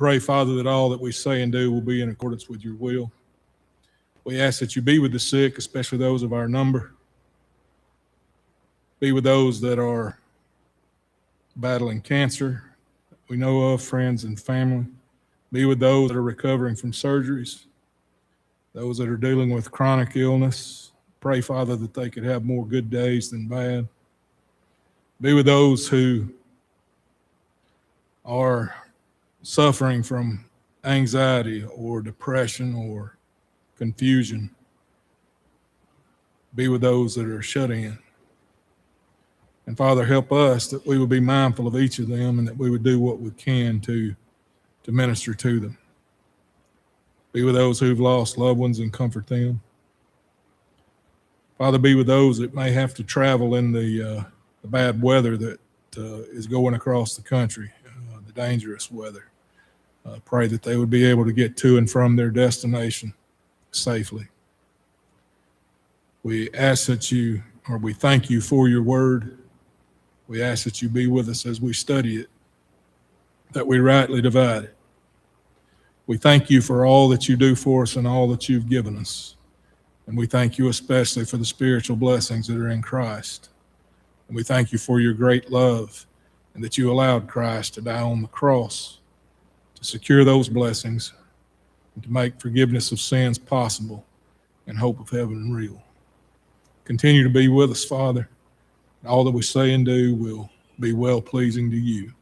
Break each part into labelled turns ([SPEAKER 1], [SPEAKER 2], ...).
[SPEAKER 1] Pray, Father, that all that we say and do will be in accordance with your will. We ask that you be with the sick, especially those of our number. Be with those that are battling cancer, that we know of, friends and family. Be with those that are recovering from surgeries, those that are dealing with chronic illness. Pray, Father, that they could have more good days than bad. Be with those who are suffering from anxiety or depression or confusion. Be with those that are shut in. And Father, help us that we would be mindful of each of them and that we would do what we can to minister to them. Be with those who've lost loved ones and comfort them. Father, be with those that may have to travel in the bad weather that is going across the country, the dangerous weather. Pray that they would be able to get to and from their destination safely. We ask that we thank you for your word. We ask that you be with us as we study it, that we rightly divide it. We thank you for all that you do for us and all that you've given us. And we thank you especially for the spiritual blessings that are in Christ. And we thank you for your great love and that you allowed Christ to die on the cross to secure those blessings and to make forgiveness of sins possible and hope of heaven real. Continue to be with us, Father. All that we say and do will be well-pleasing to you.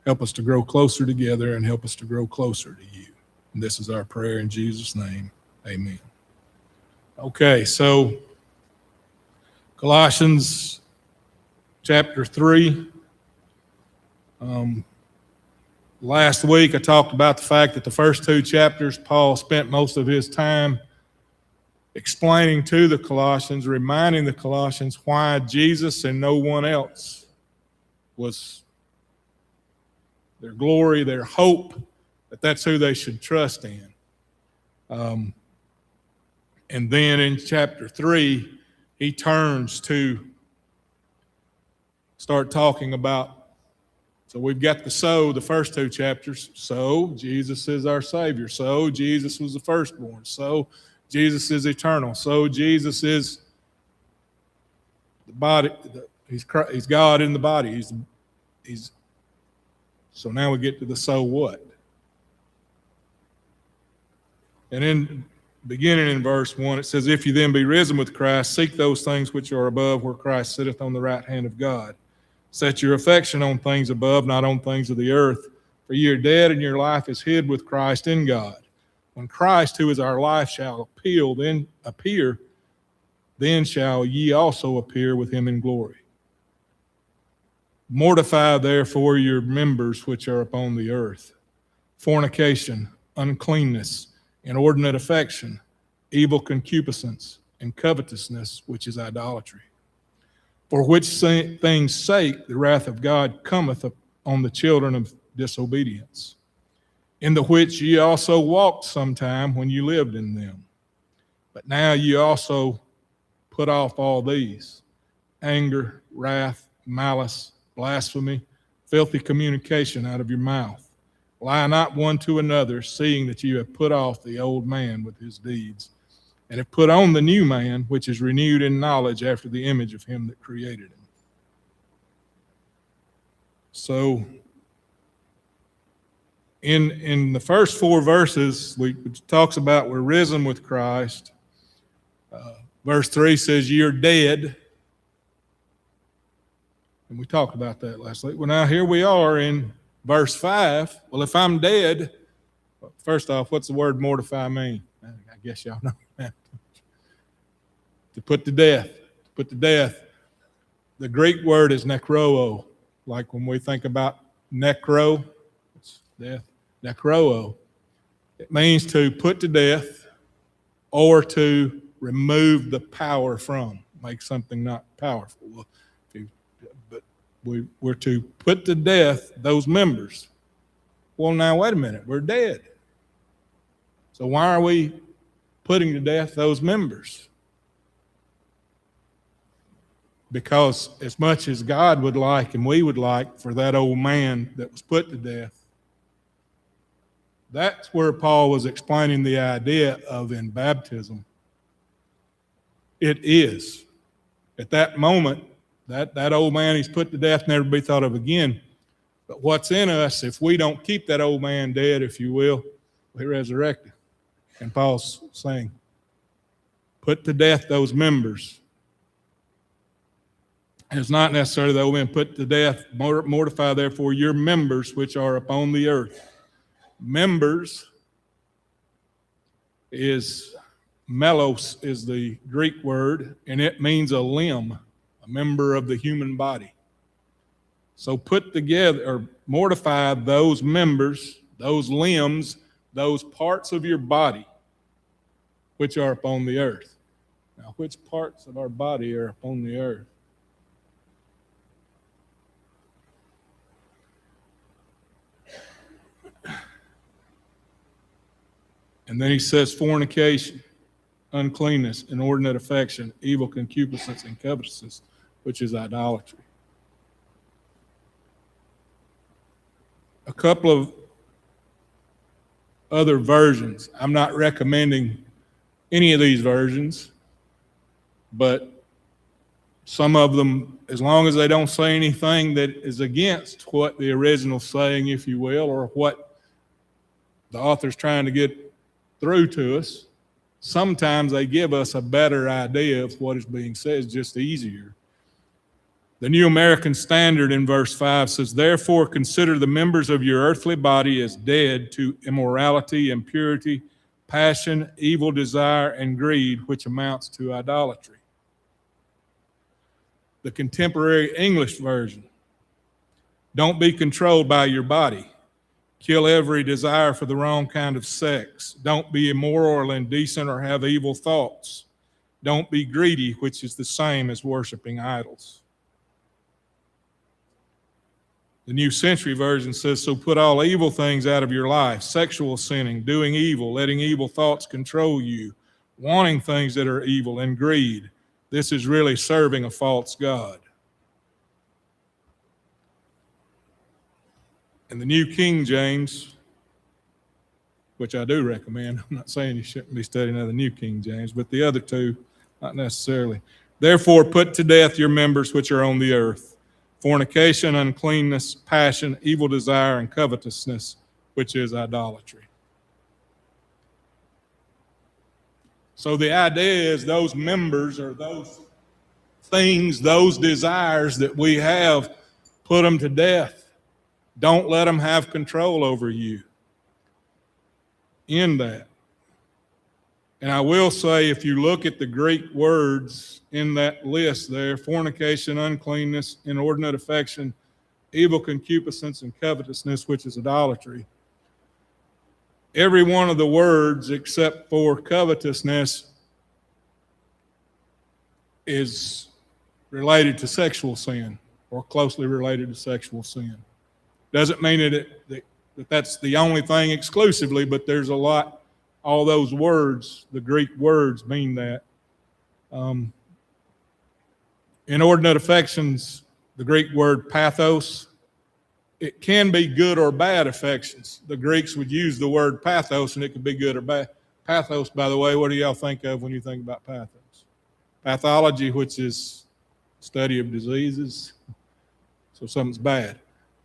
[SPEAKER 1] Help us to grow closer together and help us to grow closer to you. And this is our prayer in Jesus' name. Amen. Okay, so Colossians chapter 3. Last week I talked about the fact that the first two chapters, Paul spent most of his time explaining to the Colossians, reminding the Colossians why Jesus and no one else was their glory, their hope, that's who they should trust in. And then in chapter 3, he turns to start talking about, so we've got the first two chapters. So Jesus is our Savior. So Jesus was the firstborn. So Jesus is eternal. So Jesus is the body. He's God in the body. So now we get to the so what. And beginning in verse 1, it says, if you then be risen with Christ, seek those things which are above, where Christ sitteth on the right hand of God. Set your affection on things above, not on things of the earth. For ye are dead, and your life is hid with Christ in God. When Christ, who is our life, shall appear, then shall ye also appear with him in glory. Mortify therefore your members which are upon the earth: fornication, uncleanness, inordinate affection, evil concupiscence, and covetousness, which is idolatry. For which things' sake the wrath of God cometh on the children of disobedience, in the which ye also walked sometime when you lived in them. But now ye also put off all these: anger, wrath, malice, blasphemy, filthy communication out of your mouth. Lie not one to another, seeing that you have put off the old man with his deeds, and have put on the new man, which is renewed in knowledge after the image of him that created him. So, in the first 4 verses, which talks about we're risen with Christ. Verse 3 says, you're dead. And we talked about that last week. Well, now here we are in verse 5. Well, if I'm dead, first off, what's the word mortify mean? I guess y'all know that. To put to death. To put to death. The Greek word is nekroo. Like when we think about necro, it's death. Nekroo. It means to put to death or to remove the power from, make something not powerful. But we're to put to death those members. Well, now, wait a minute. We're dead. So why are we putting to death those members? Because as much as God would like and we would like for that old man that was put to death That's where Paul was explaining the idea of in baptism. It is. At that moment, that old man he's put to death, never to be thought of again. But what's in us, if we don't keep that old man dead, if you will, we resurrect him. And Paul's saying, put to death those members. And it's not necessarily the old man put to death. Mortify therefore your members which are upon the earth. Members is, melos is the Greek word, and it means a limb, a member of the human body. So put together or mortify those members, those limbs, those parts of your body which are upon the earth. Now, which parts of our body are upon the earth? And then he says fornication, uncleanness, inordinate affection, evil concupiscence, and covetousness, which is idolatry. A couple of other versions. I'm not recommending any of these versions, but some of them, as long as they don't say anything that is against what the original's saying, if you will, or what the author's trying to get through to us, sometimes they give us a better idea of what is being said. It's just easier. The New American Standard in verse 5 says, therefore consider the members of your earthly body as dead to immorality, impurity, passion, evil desire, and greed, which amounts to idolatry. The Contemporary English Version, don't be controlled by your body. Kill every desire for the wrong kind of sex. Don't be immoral or indecent or have evil thoughts. Don't be greedy, which is the same as worshiping idols. The New Century Version says, so put all evil things out of your life, sexual sinning, doing evil, letting evil thoughts control you, wanting things that are evil, and greed. This is really serving a false god. And the New King James, which I do recommend, I'm not saying you shouldn't be studying the New King James, but the other two, not necessarily. Therefore, put to death your members which are on the earth, fornication, uncleanness, passion, evil desire, and covetousness, which is idolatry. So the idea is those members or those things, those desires that we have, put them to death. Don't let them have control over you in that. And I will say, if you look at the Greek words in that list there, fornication, uncleanness, inordinate affection, evil concupiscence, and covetousness, which is idolatry, every one of the words except for covetousness is related to sexual sin or closely related to sexual sin. Doesn't mean that that's the only thing exclusively, but there's a lot, all those words, the Greek words mean that. Inordinate affections, the Greek word pathos, it can be good or bad affections. The Greeks would use the word pathos, and it could be good or bad. Pathos, by the way, what do y'all think of when you think about pathos? Pathology, which is study of diseases, so something's bad.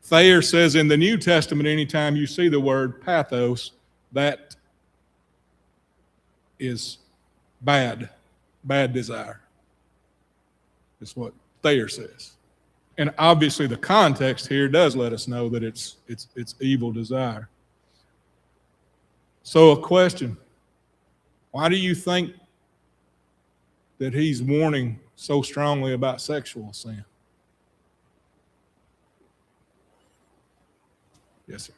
[SPEAKER 1] Thayer says in the New Testament, anytime you see the word pathos, that is bad desire. Is what Thayer says. And obviously the context here does let us know that it's evil desire. So a question, why do you think that he's warning so strongly about sexual sin? Yes, sir.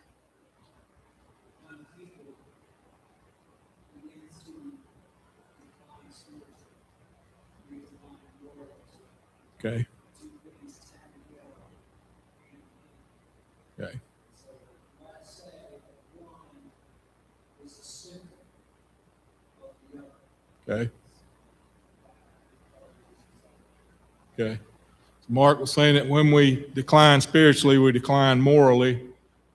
[SPEAKER 1] Okay. Okay. Okay. Okay. Mark was saying that when we decline spiritually, we decline morally,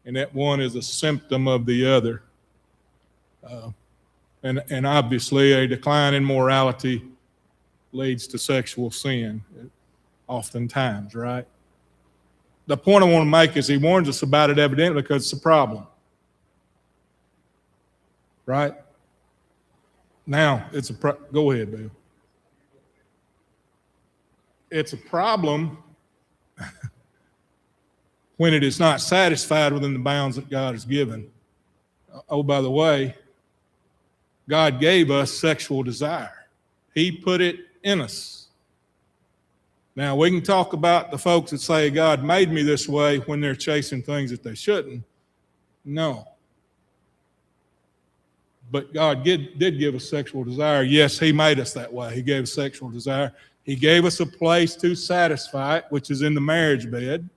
[SPEAKER 1] and that one is a symptom of the other. And obviously a decline in morality leads to sexual sin oftentimes, right? The point I want to make is he warns us about it evidently because it's a problem, right? Now, go ahead, Bill. It's a problem when it is not satisfied within the bounds that God has given. Oh, by the way, God gave us sexual desire. He put it in us. Now, we can talk about the folks that say God made me this way when they're chasing things that they shouldn't. No. But God did give us sexual desire. Yes, he made us that way. He gave us sexual desire. He gave us a place to satisfy it, which is in the marriage bed.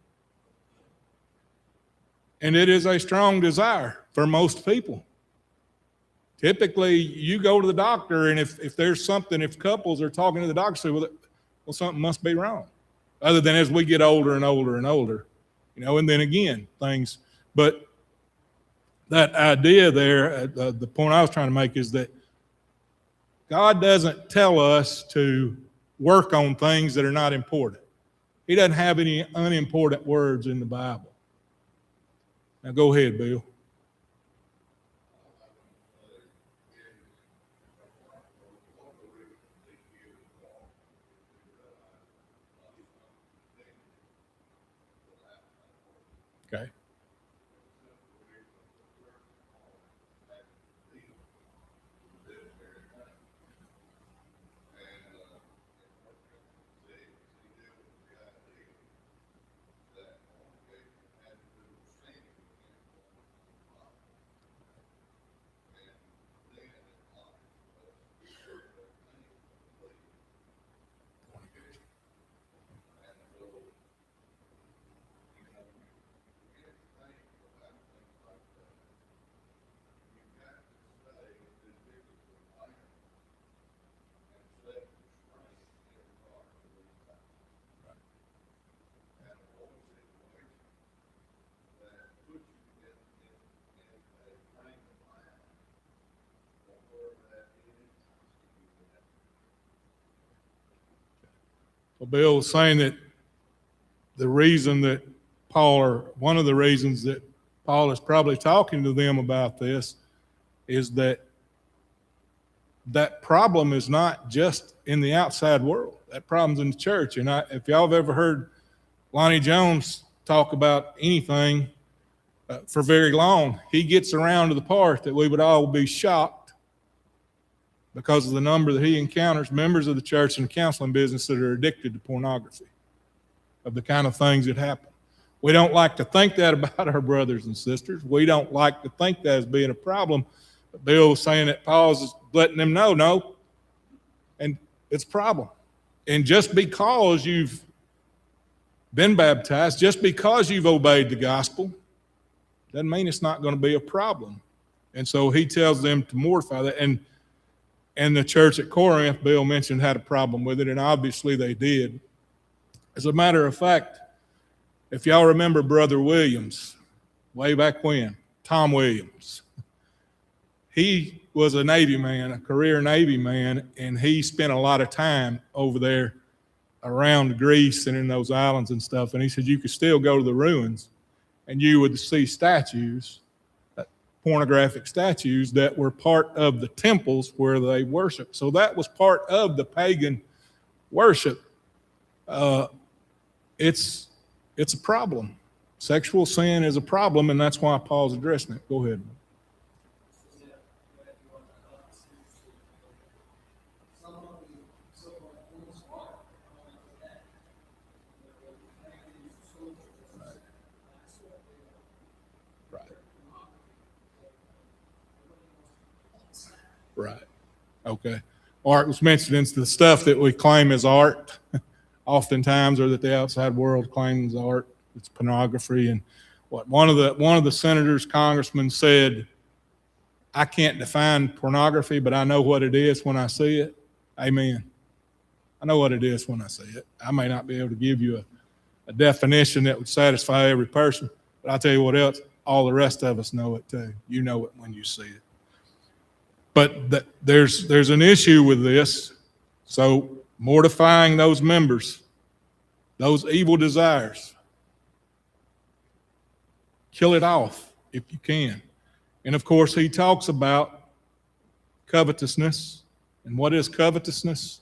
[SPEAKER 1] And it is a strong desire for most people. Typically, you go to the doctor, and if there's something, if couples are talking to the doctor, say, well, something must be wrong. Other than as we get older and older and older, and then again, things. But that idea there, the point I was trying to make is that God doesn't tell us to work on things that are not important. He doesn't have any unimportant words in the Bible. Now go ahead, Bill. Okay. Well, Bill was saying that the reason that one of the reasons that Paul is probably talking to them about this is that problem is not just in the outside world. That problem's in the church. And if y'all have ever heard Lonnie Jones talk about anything for very long, he gets around to the part that we would all be shocked because of the number that he encounters members of the church and the counseling business that are addicted to pornography, of the kind of things that happen. We don't like to think that about our brothers and sisters. We don't like to think that as being a problem. But Bill was saying that Paul's letting them know, no, and it's a problem. And just because you've been baptized, just because you've obeyed the gospel, doesn't mean it's not going to be a problem. And so he tells them to mortify that. And the church at Corinth, Bill mentioned, had a problem with it, and obviously they did. As a matter of fact, if y'all remember Brother Williams, way back when, Tom Williams, he was a Navy man, a career Navy man, and he spent a lot of time over there around Greece and in those islands and stuff. And he said you could still go to the ruins and you would see statues, pornographic statues that were part of the temples where they worshiped. So that was part of the pagan worship. It's a problem. Sexual sin is a problem, and that's why Paul's addressing it. Go ahead. Right. Okay. Art was mentioned. It's the stuff that we claim as art, oftentimes, or that the outside world claims art. It's pornography. And what one of the senators, congressmen said, I can't define pornography, but I know what it is when I see it. Amen. I know what it is when I see it. I may not be able to give you a definition that would satisfy every person, but I'll tell you what else, all the rest of us know it too. You know it when you see it. But there's an issue with this. So mortifying those members, those evil desires, kill it off if you can. And of course, he talks about covetousness. And what is covetousness?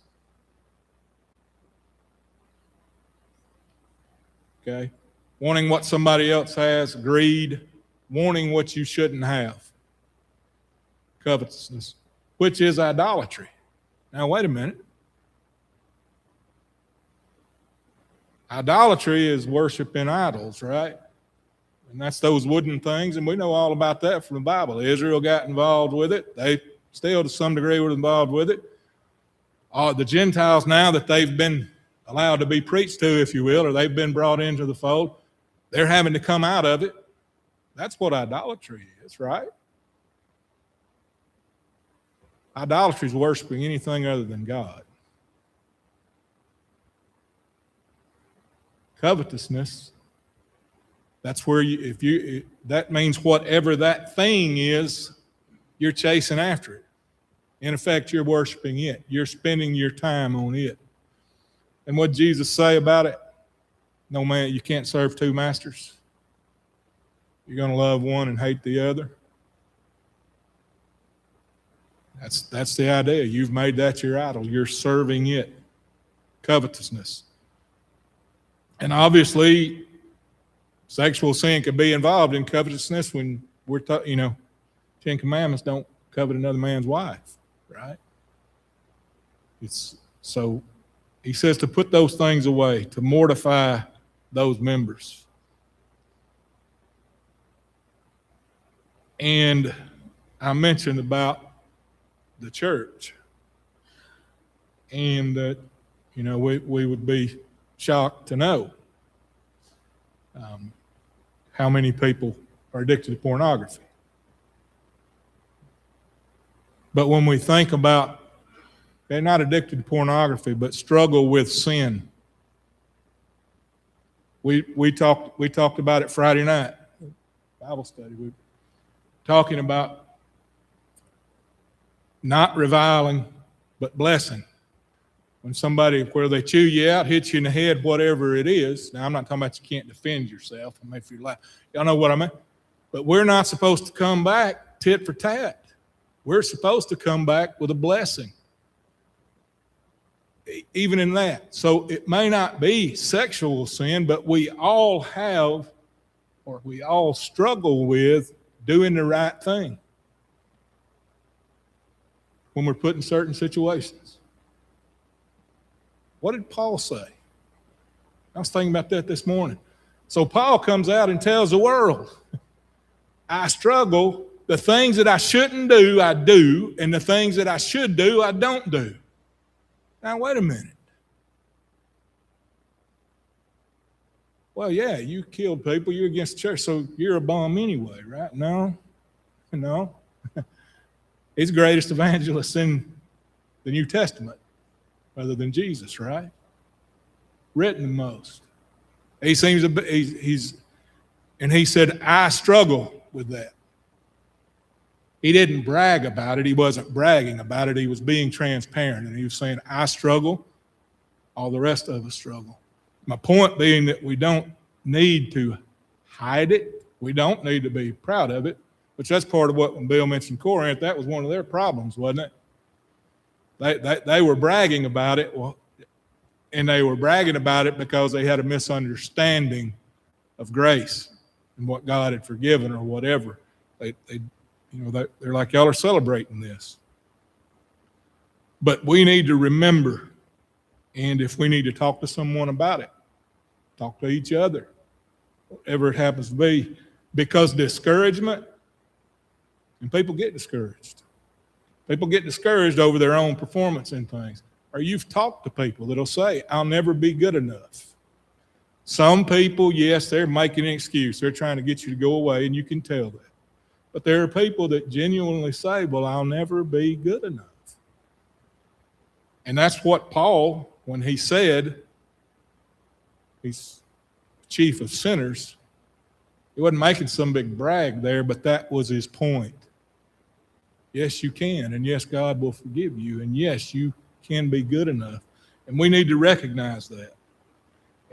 [SPEAKER 1] Okay. Wanting what somebody else has, greed, wanting what you shouldn't have. Covetousness, which is idolatry. Now, wait a minute. Idolatry is worshiping idols, right? And that's those wooden things, and we know all about that from the Bible. Israel got involved with it. They still, to some degree, were involved with it. The Gentiles, now that they've been allowed to be preached to, if you will, or they've been brought into the fold, they're having to come out of it. That's what idolatry is, right? Idolatry is worshiping anything other than God. Covetousness, that's where that means whatever that thing is, you're chasing after it. In effect, you're worshiping it. You're spending your time on it. And what did Jesus say about it? No, man, you can't serve two masters. You're going to love one and hate the other. That's the idea. You've made that your idol. You're serving it. Covetousness. And obviously, sexual sin could be involved in covetousness when we're Ten Commandments, don't covet another man's wife, right? So he says to put those things away, to mortify those members. And I mentioned about the church, and that we would be shocked to know how many people are addicted to pornography. But when we think about, they're not addicted to pornography, but struggle with sin. We talked about it Friday night, Bible study. We were talking about not reviling, but blessing. When somebody, where they chew you out, hit you in the head, whatever it is. Now, I'm not talking about you can't defend yourself. I mean, if you're y'all know what I mean. But we're not supposed to come back tit for tat. We're supposed to come back with a blessing, even in that. So it may not be sexual sin, but we all have, or we all struggle with doing the right thing when we're put in certain situations. What did Paul say? I was thinking about that this morning. So Paul comes out and tells the world, I struggle. The things that I shouldn't do, I do. And the things that I should do, I don't do. Now, wait a minute. Well, yeah, you killed people. You're against the church, so you're a bum anyway, right? No. He's the greatest evangelist in the New Testament, other than Jesus, right? Written the most. He seems to be, and he said, I struggle with that. He didn't brag about it. He wasn't bragging about it. He was being transparent, and he was saying, I struggle. All the rest of us struggle. My point being that we don't need to hide it. We don't need to be proud of it, which that's part of what, when Bill mentioned Corinth, that was one of their problems, wasn't it? They were bragging about it, and they were bragging about it because they had a misunderstanding of grace and what God had forgiven or whatever. They're like, y'all are celebrating this. But we need to remember, and if we need to talk to someone about it, talk to each other, whatever it happens to be, because discouragement, and people get discouraged. People get discouraged over their own performance in things. Or you've talked to people that'll say, I'll never be good enough. Some people, yes, they're making an excuse. They're trying to get you to go away, and you can tell that. But there are people that genuinely say, well, I'll never be good enough. And that's what Paul, when he said he's chief of sinners, he wasn't making some big brag there, but that was his point. Yes, you can. And yes, God will forgive you. And yes, you can be good enough. And we need to recognize that.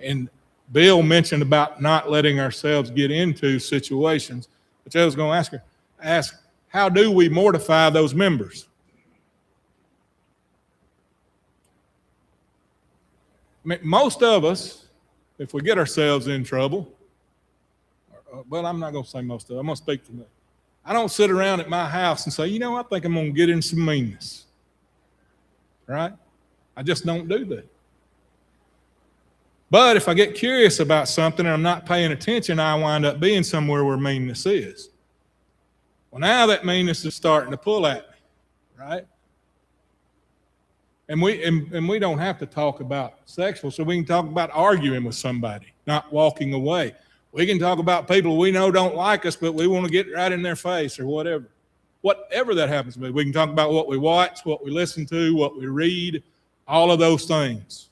[SPEAKER 1] And Bill mentioned about not letting ourselves get into situations, which I was going to ask, how do we mortify those members? I mean, most of us, if we get ourselves in trouble, well, I'm not going to say most of them. I'm going to speak for me. I don't sit around at my house and say, I think I'm going to get in some meanness. Right? I just don't do that. But if I get curious about something and I'm not paying attention, I wind up being somewhere where meanness is. Well, now that meanness is starting to pull at me, right? And we don't have to talk about sexual, so we can talk about arguing with somebody, not walking away. We can talk about people we know don't like us, but we want to get right in their face or whatever. Whatever that happens to be. We can talk about what we watch, what we listen to, what we read, all of those things.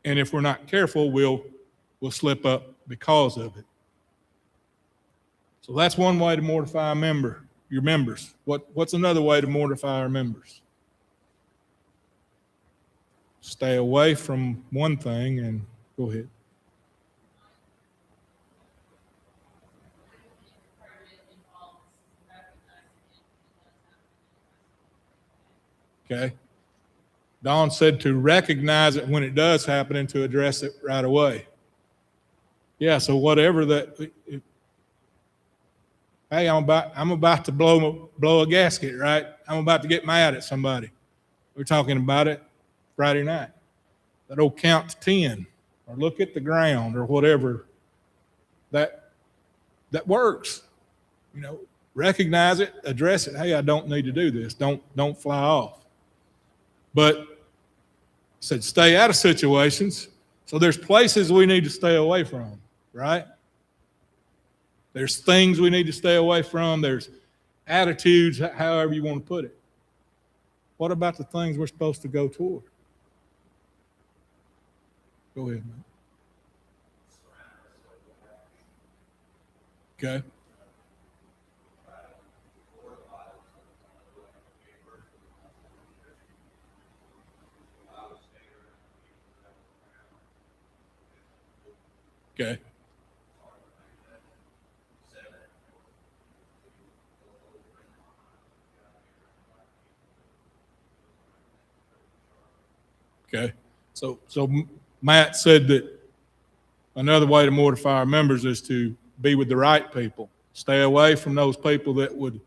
[SPEAKER 1] And if we're not careful, we'll slip up because of it. So that's one way to mortify your members. What's another way to mortify our members? Stay away from one thing and go ahead. Okay. Dawn said to recognize it when it does happen and to address it right away. Yeah, so whatever that, hey, I'm about to blow a gasket, right? I'm about to get mad at somebody. We're talking about it Friday night. That old count to 10 or look at the ground or whatever. That works. Recognize it, address it. Hey, I don't need to do this. Don't fly off. But said stay out of situations. So there's places we need to stay away from, right? There's things we need to stay away from. There's attitudes, however you want to put it. What about the things we're supposed to go toward? Go ahead, man. Okay. Okay. Okay. So Matt said that another way to mortify our members is to be with the right people. Stay away from those people that would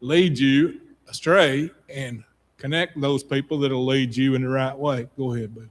[SPEAKER 1] lead you astray and connect those people that will lead you in the right way. Go ahead, bud.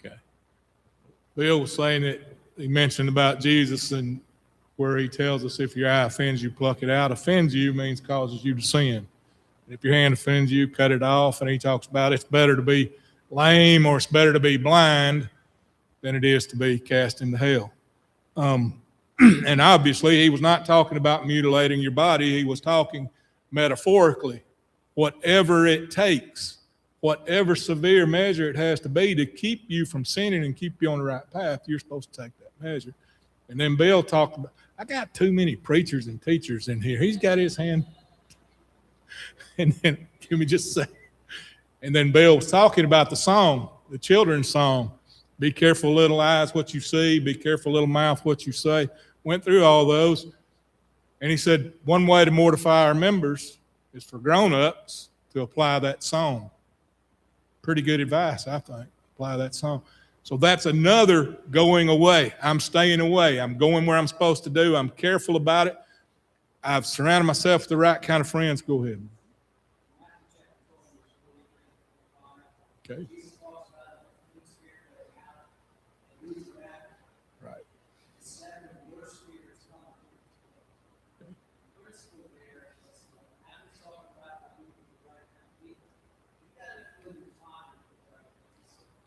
[SPEAKER 1] Okay. Bill was saying that he mentioned about Jesus and where he tells us if your eye offends you, pluck it out. Offends you means causes you to sin. If your hand offends you, cut it off. And he talks about it's better to be lame or it's better to be blind than it is to be cast into hell. And obviously, he was not talking about mutilating your body. He was talking metaphorically. Whatever it takes, whatever severe measure it has to be to keep you from sinning and keep you on the right path, you're supposed to take that measure. And then Bill talked about, I got too many preachers and teachers in here. He's got his hand. And then, give me just a second. And then Bill was talking about the song, the children's song. Be careful, little eyes, what you see. Be careful, little mouth, what you say. Went through all those. And he said, one way to mortify our members is for grown-ups to apply that song. Pretty good advice, I think. Apply that song. So that's another going away. I'm staying away. I'm going where I'm supposed to do. I'm careful about it. I've surrounded myself with the right kind of friends. Go ahead. Okay. Right.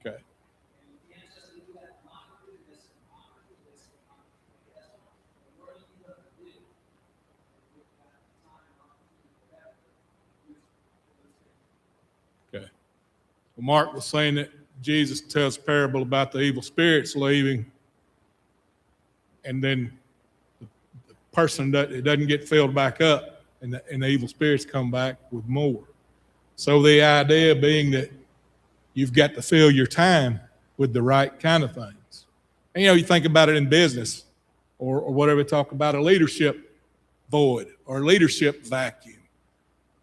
[SPEAKER 1] Okay. Okay. Well, Mark was saying that Jesus tells a parable about the evil spirits leaving, and then the person doesn't get filled back up, and the evil spirits come back with more. So the idea being that you've got to fill your time with the right kind of things. And, you think about it in business or whatever, talk about a leadership void or leadership vacuum.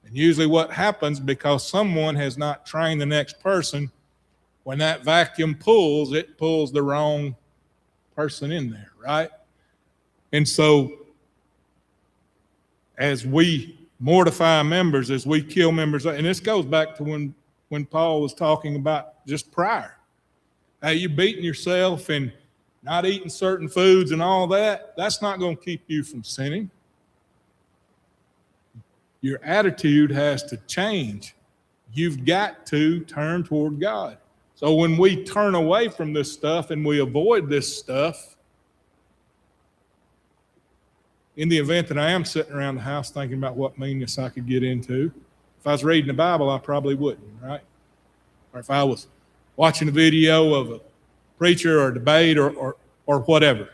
[SPEAKER 1] And usually what happens, because someone has not trained the next person, when that vacuum pulls, it pulls the wrong person in there, right? And so as we mortify members, as we kill members, and this goes back to when Paul was talking about just prior. Hey, you beating yourself and not eating certain foods and all that, that's not going to keep you from sinning. Your attitude has to change. You've got to turn toward God. So when we turn away from this stuff and we avoid this stuff, in the event that I am sitting around the house thinking about what meanness I could get into, if I was reading the Bible, I probably wouldn't, right? Or if I was watching a video of a preacher or a debate or whatever,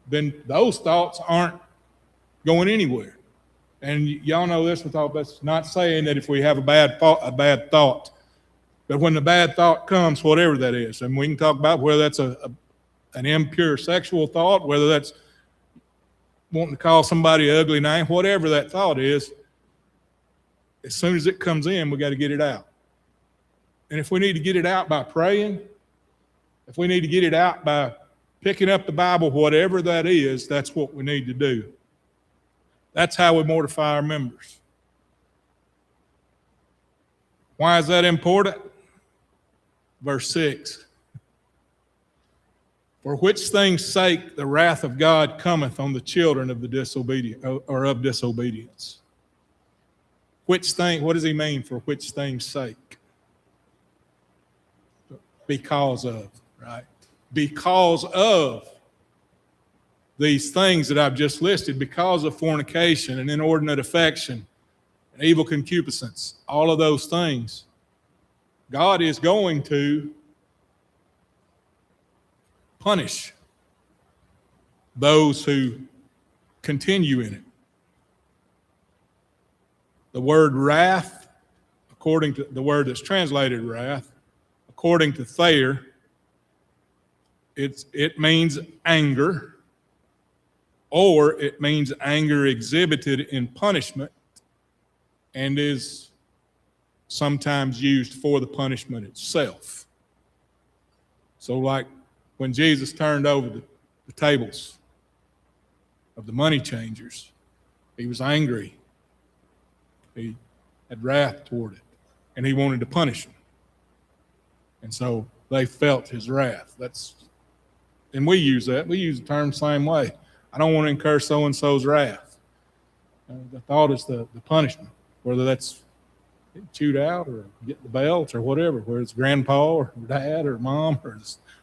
[SPEAKER 1] then those thoughts aren't going anywhere. And y'all know this, that's not saying that if we have a bad thought, but when the bad thought comes, whatever that is, and we can talk about whether that's an impure sexual thought, whether that's wanting to call somebody an ugly name, whatever that thought is, as soon as it comes in, we got to get it out. And if we need to get it out by praying, if we need to get it out by picking up the Bible, whatever that is, that's what we need to do. That's how we mortify our members. Why is that important? Verse 6. For which things' sake the wrath of God cometh on the children of the disobedient, or of disobedience. Which thing, what does he mean for which things' sake? Because of, right? Because of these things that I've just listed, because of fornication and inordinate affection and evil concupiscence, all of those things, God is going to punish those who continue in it. The word wrath, according to the word that's translated wrath, according to Thayer, it means anger, or it means anger exhibited in punishment and is sometimes used for the punishment itself. So like when Jesus turned over the tables of the money changers, he was angry. He had wrath toward it, and he wanted to punish them. And so they felt his wrath. And we use that. We use the term the same way. I don't want to incur so-and-so's wrath. The thought is the punishment, whether that's chewed out or get the belt or whatever, whether it's grandpa or dad or mom or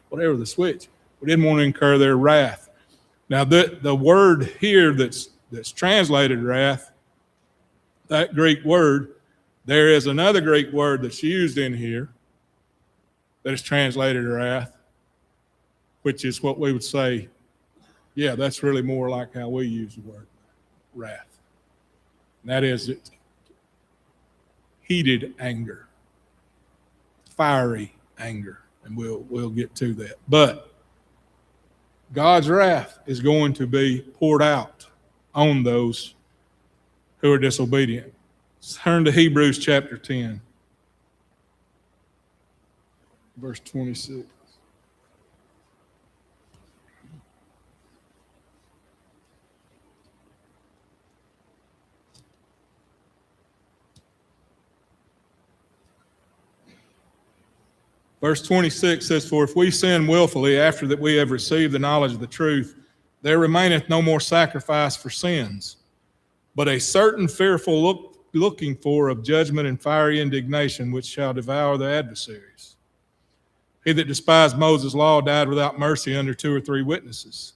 [SPEAKER 1] whatever the switch. We didn't want to incur their wrath. Now, the word here that's translated wrath, that Greek word, there is another Greek word that's used in here that is translated wrath, which is what we would say, yeah, that's really more like how we use the word wrath. And that is heated anger, fiery anger, and we'll get to that. But God's wrath is going to be poured out on those who are disobedient. Let's turn to Hebrews chapter 10, verse 26. Verse 26 says, "For if we sin willfully after that we have received the knowledge of the truth, there remaineth no more sacrifice for sins, but a certain fearful looking for of judgment and fiery indignation, which shall devour the adversaries. He that despised Moses' law died without mercy under 2 or 3 witnesses.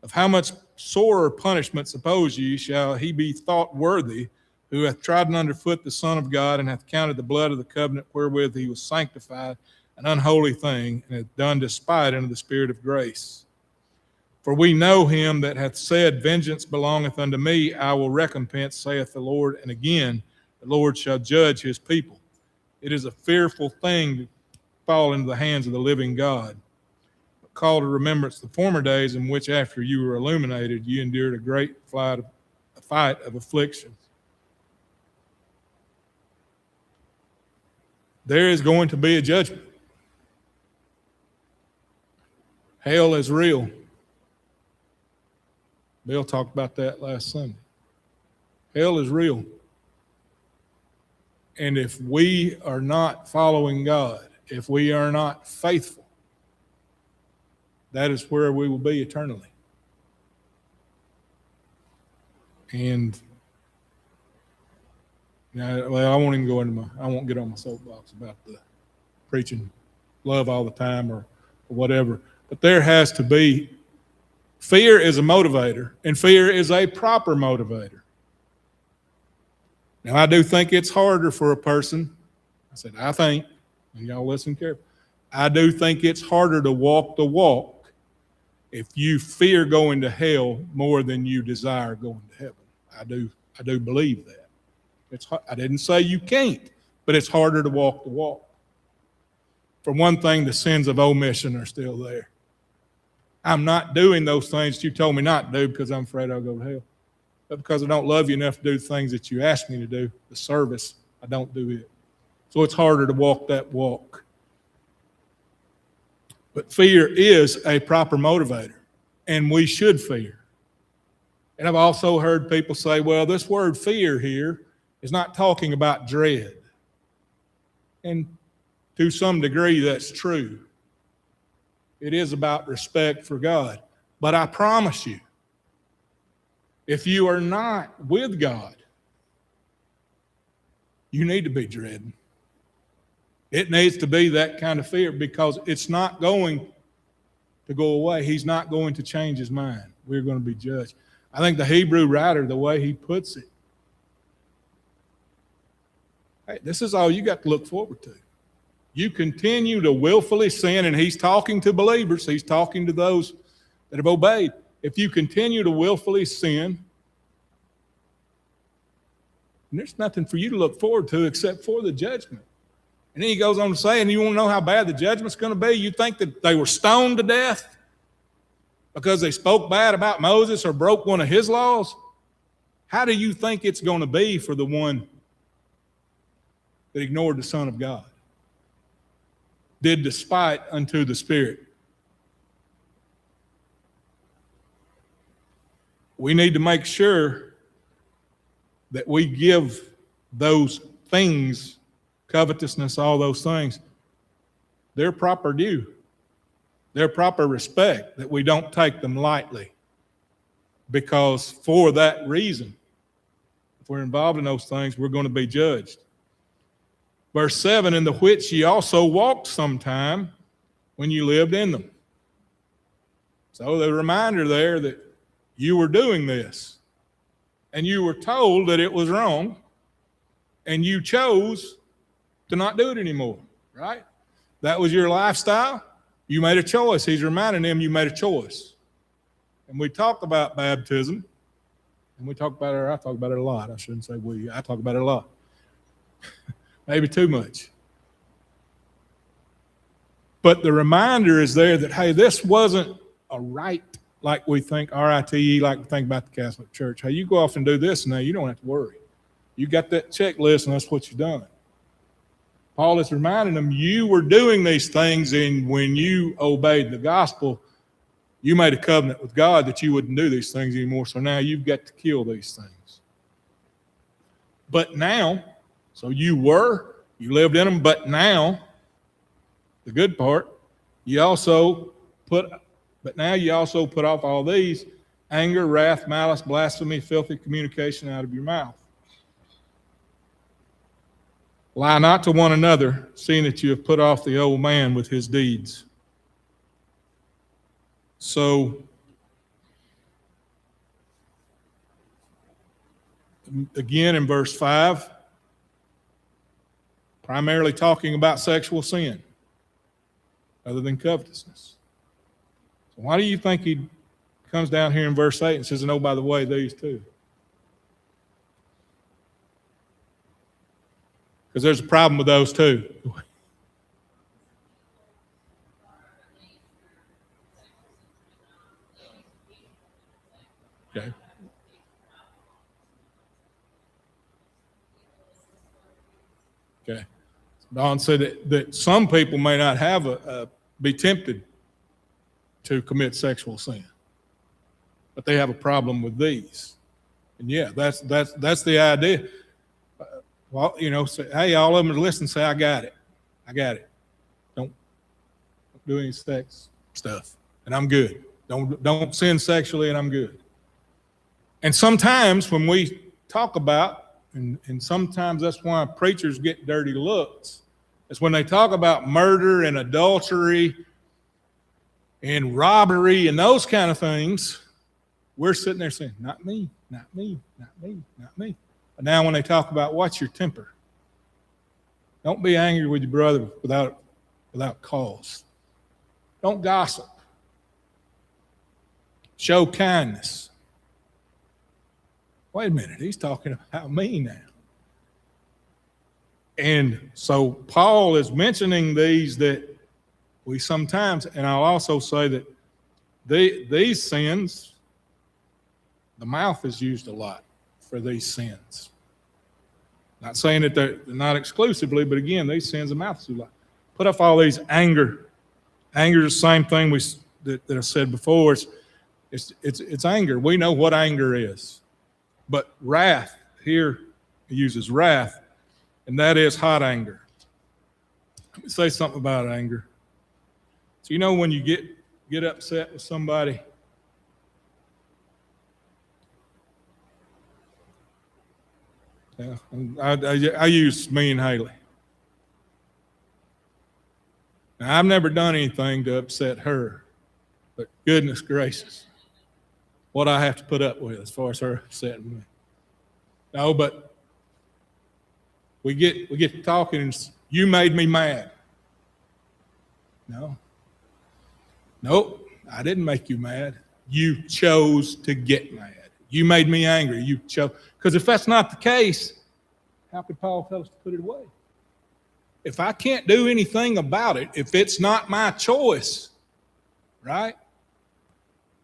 [SPEAKER 1] Of how much sorer punishment, suppose ye, shall he be thought worthy, who hath trodden under foot the Son of God, and hath counted the blood of the covenant wherewith he was sanctified an unholy thing, and hath done despite unto the Spirit of grace? For we know him that hath said, Vengeance belongeth unto me, I will recompense, saith the Lord. And again, the Lord shall judge his people. It is a fearful thing to fall into the hands of the living God. But call to remembrance the former days in which after you were illuminated, you endured a great fight of affliction." There is going to be a judgment. Hell is real. Bill talked about that last Sunday. Hell is real. And if we are not following God, if we are not faithful, that is where we will be eternally. And now, well, I won't even go into I won't get on my soapbox about the preaching love all the time or whatever. But there has to be, fear is a motivator, and fear is a proper motivator. Now, I do think it's harder for a person. I think, and y'all listen carefully. I do think it's harder to walk the walk if you fear going to hell more than you desire going to heaven. I do believe that. I didn't say you can't, but it's harder to walk the walk. For one thing, the sins of omission are still there. I'm not doing those things that you told me not to do because I'm afraid I'll go to hell. But because I don't love you enough to do the things that you asked me to do, the service, I don't do it. So it's harder to walk that walk. But fear is a proper motivator, and we should fear. And I've also heard people say, well, this word fear here is not talking about dread. And to some degree, that's true. It is about respect for God. But I promise you, if you are not with God, you need to be dreading. It needs to be that kind of fear because it's not going to go away. He's not going to change his mind. We're going to be judged. I think the Hebrew writer, the way he puts it, hey, this is all you got to look forward to. You continue to willfully sin, and he's talking to believers. He's talking to those that have obeyed. If you continue to willfully sin, there's nothing for you to look forward to except for the judgment. And then he goes on to say, and you want to know how bad the judgment's going to be? You think that they were stoned to death because they spoke bad about Moses or broke one of his laws? How do you think it's going to be for the one that ignored the Son of God? Did despite unto the Spirit. We need to make sure that we give those things, covetousness, all those things, their proper due, their proper respect, that we don't take them lightly. Because for that reason, if we're involved in those things, we're going to be judged. Verse 7, in the which ye also walked sometime when you lived in them. So the reminder there that you were doing this, and you were told that it was wrong, and you chose to not do it anymore, right? That was your lifestyle. You made a choice. He's reminding them you made a choice. And we talked about baptism, and I talk about it a lot. I shouldn't say we. I talk about it a lot. Maybe too much. But the reminder is there that, hey, this wasn't a right like we think, RITE, like we think about the Catholic Church. Hey, you go off and do this, and now you don't have to worry. You got that checklist, and that's what you've done. Paul is reminding them, you were doing these things, and when you obeyed the gospel, you made a covenant with God that you wouldn't do these things anymore, so now you've got to kill these things. But now, so you lived in them, but now, the good part, you also put off all these: anger, wrath, malice, blasphemy, filthy communication out of your mouth. Lie not to one another, seeing that you have put off the old man with his deeds. So, again in verse 5, primarily talking about sexual sin, other than covetousness. So why do you think he comes down here in verse 8 and says, and oh, by the way, these two? Because there's a problem with those two. Okay. Okay. Don said that some people may not have be tempted to commit sexual sin, but they have a problem with these. And yeah, that's the idea. Well, say, hey, all of them are listening. Say, I got it. Don't do any sex stuff, and I'm good. Don't sin sexually, and I'm good. And sometimes when we talk about, and sometimes that's why preachers get dirty looks, is when they talk about murder and adultery and robbery and those kind of things, we're sitting there saying, not me, not me, not me, not me. But now when they talk about what's your temper, don't be angry with your brother without cause. Don't gossip. Show kindness. Wait a minute, he's talking about me now. And so Paul is mentioning these that we sometimes, and I'll also say that these sins, the mouth is used a lot for these sins. Not saying that they're not exclusively, but again, these sins, the mouth is used a lot. Put off all these anger. Anger is the same thing that I said before. It's anger. We know what anger is. But wrath, here he uses wrath, and that is hot anger. Let me say something about anger. So when you get upset with somebody, yeah, I use me and Haley. Now, I've never done anything to upset her, but goodness gracious, what I have to put up with as far as her upsetting me. No, but we get to talking, and you made me mad. Nope, I didn't make you mad. You chose to get mad. You made me angry. You chose. Because if that's not the case, how could Paul tell us to put it away? If I can't do anything about it, if it's not my choice, right?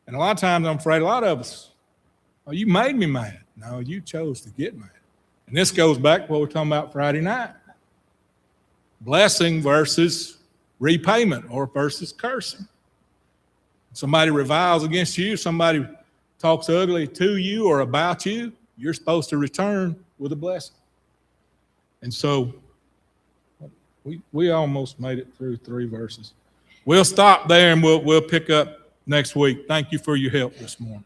[SPEAKER 1] And a lot of times I'm afraid a lot of us, oh, you made me mad. No, you chose to get mad. And this goes back to what we were talking about Friday night. Blessing versus repayment or versus cursing. Somebody reviles against you, somebody talks ugly to you or about you, you're supposed to return with a blessing. And so we almost made it through 3 verses. We'll stop there and we'll pick up next week. Thank you for your help this morning.